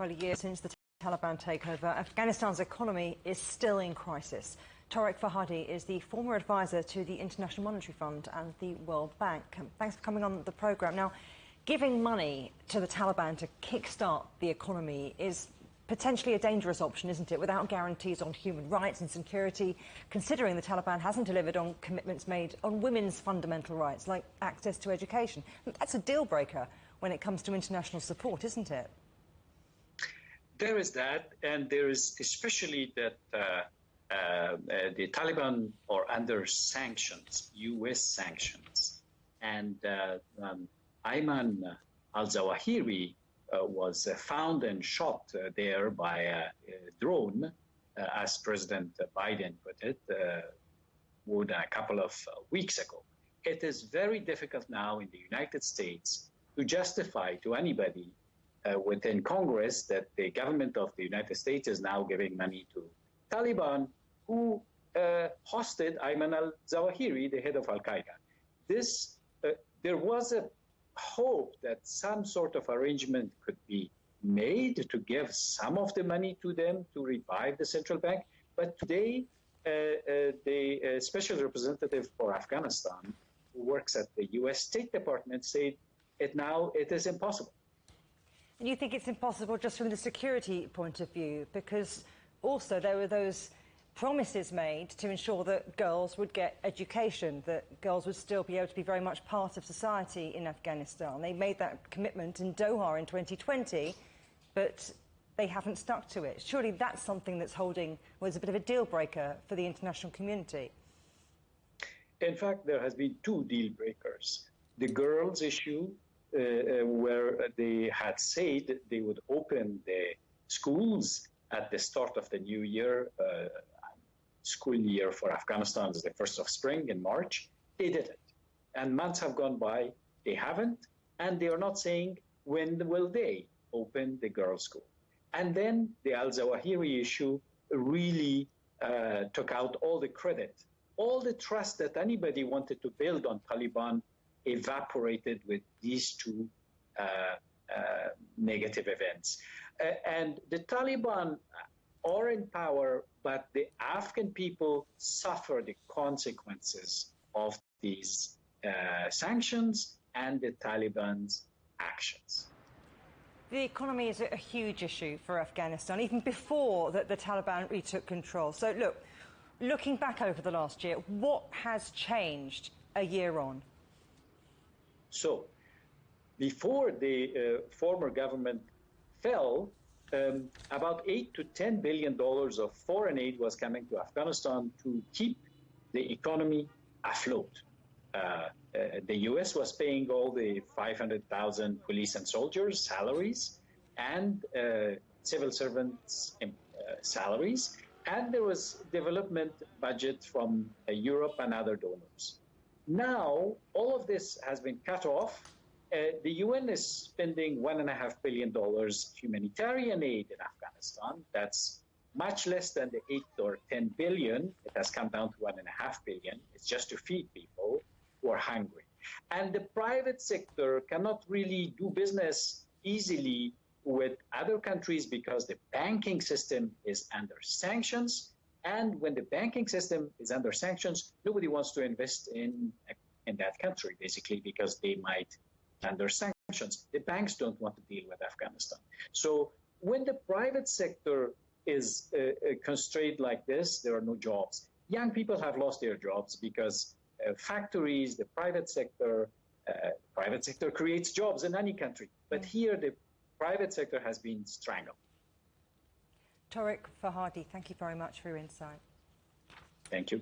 Well, a year since the Taliban takeover, Afghanistan's economy is still in crisis. Torek Farhadi is the former advisor to the International Monetary Fund and the World Bank. Thanks for coming on the programme. Now, giving money to the Taliban to kickstart the economy is potentially a dangerous option, isn't it, without guarantees on human rights and security, considering the Taliban hasn't delivered on commitments made on women's fundamental rights, like access to education. That's a deal-breaker when it comes to international support, isn't it? There is that, and there is especially that the Taliban are under sanctions, U.S. sanctions, and Ayman al-Zawahiri was found and shot there by a drone, as President Biden put it, a couple of weeks ago. It is very difficult now in the United States to justify to anybody within Congress that the government of the United States is now giving money to Taliban, who hosted Ayman al-Zawahiri, the head of Al-Qaeda. There was a hope that some sort of arrangement could be made to give some of the money to them to revive the central bank. But today, the special representative for Afghanistan, who works at the U.S. State Department, said it is impossible. And you think it's impossible just from the security point of view, because also there were those promises made to ensure that girls would get education, that girls would still be able to be very much part of society in Afghanistan. They made that commitment in Doha in 2020, but they haven't stuck to it. Surely that's something that's was a bit of a deal breaker for the international community. In fact, there has been two deal breakers. The girls' issue, where they had said they would open the schools at the start of the new year, school year for Afghanistan is the 1st of spring in March. They didn't. And months have gone by, they haven't, and they are not saying when will they open the girls' school. And then the al-Zawahiri issue really took out all the credit. All the trust that anybody wanted to build on Taliban evaporated with these two negative events. And the Taliban are in power, but the Afghan people suffer the consequences of these sanctions and the Taliban's actions. The economy is a huge issue for Afghanistan, even before the Taliban retook control. So, looking back over the last year, what has changed a year on? So, before the former government fell, about $8 to $10 billion of foreign aid was coming to Afghanistan to keep the economy afloat. The U.S. was paying all the 500,000 police and soldiers' salaries and civil servants' salaries, and there was development budget from Europe and other donors. Now, all of this has been cut off. The UN is spending $1.5 billion humanitarian aid in Afghanistan. That's much less than the 8 or 10 billion. It has come down to $1.5 billion. It's just to feed people who are hungry. And the private sector cannot really do business easily with other countries because the banking system is under sanctions. And when the banking system is under sanctions, nobody wants to invest in that country, basically, because they might under sanctions. The banks don't want to deal with Afghanistan. So when the private sector is constrained like this, there are no jobs. Young people have lost their jobs because factories, the private sector creates jobs in any country. But here, the private sector has been strangled. Torek Farhadi, thank you very much for your insight. Thank you.